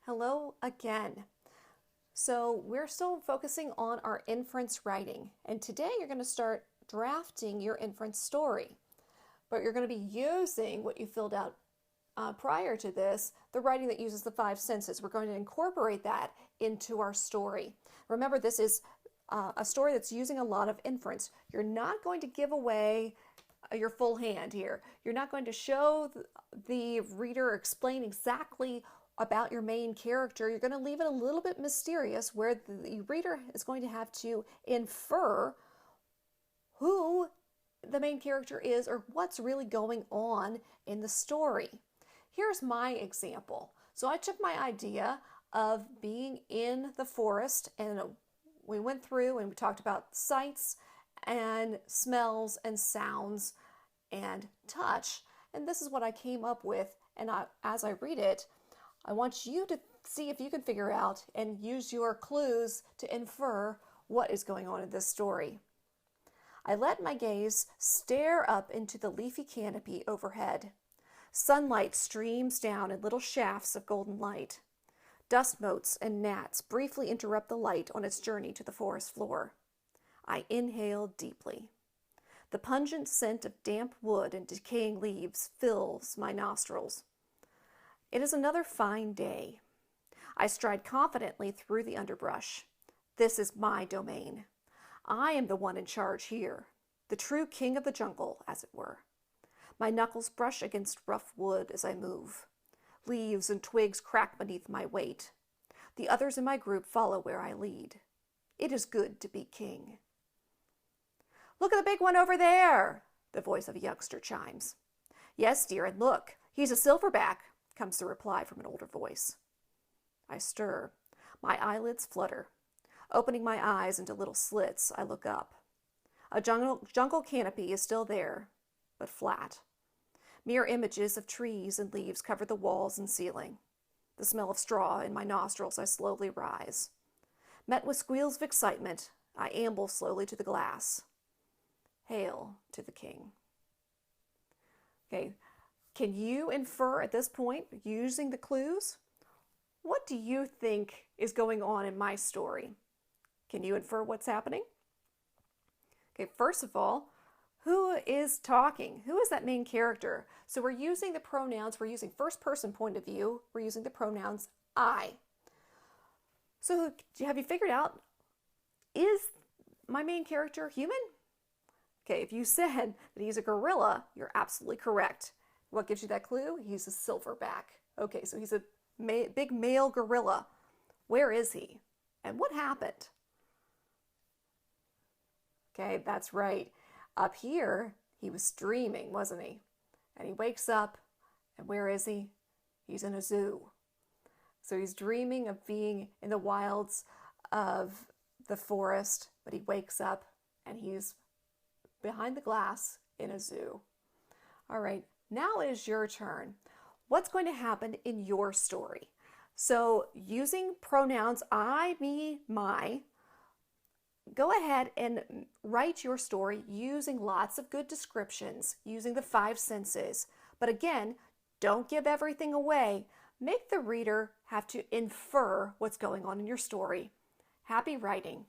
Hello again. So we're still focusing on our inference writing, and today you're going to start drafting your inference story. But you're going to be using what you filled out prior to this, the writing that uses the five senses. We're going to incorporate that into our story. Remember, this is a story that's using a lot of inference. You're not going to give away your full hand here. You're not going to show the reader or explain exactly about your main character. You're going to leave it a little bit mysterious where the reader is going to have to infer who the main character is or what's really going on in the story. Here's my example. So I took my idea of being in the forest, and we went through and we talked about sights and smells and sounds and touch. And this is what I came up with. And as I read it, I want you to see if you can figure out and use your clues to infer what is going on in this story. I let my gaze stare up into the leafy canopy overhead. Sunlight streams down in little shafts of golden light. Dust motes and gnats briefly interrupt the light on its journey to the forest floor. I inhale deeply. The pungent scent of damp wood and decaying leaves fills my nostrils. It is another fine day. I stride confidently through the underbrush. This is my domain. I am the one in charge here, the true king of the jungle, as it were. My knuckles brush against rough wood as I move. Leaves and twigs crack beneath my weight. The others in my group follow where I lead. It is good to be king. "Look at the big one over there," the voice of a youngster chimes. "Yes, dear, and look, he's a silverback," comes the reply from an older voice. I stir. My eyelids flutter. Opening my eyes into little slits, I look up. A jungle canopy is still there, but flat. Mere images of trees and leaves cover the walls and ceiling. The smell of straw in my nostrils, I slowly rise. Met with squeals of excitement, I amble slowly to the glass. Hail to the king. Okay. Can you infer at this point, using the clues, what do you think is going on in my story? Can you infer what's happening? Okay, first of all, who is talking? Who is that main character? So we're using the pronouns, we're using first person point of view, we're using the pronouns I. So have you figured out, is my main character human? Okay, if you said that he's a gorilla, you're absolutely correct. What gives you that clue? He's a silverback. Okay, so he's a big male gorilla. Where is he? And what happened? Okay, that's right. Up here, he was dreaming, wasn't he? And he wakes up, and where is he? He's in a zoo. So he's dreaming of being in the wilds of the forest, but he wakes up, and he's behind the glass in a zoo. All right. Now it is your turn. What's going to happen in your story? So using pronouns I, me, my, go ahead and write your story using lots of good descriptions, using the five senses. But again, don't give everything away. Make the reader have to infer what's going on in your story. Happy writing.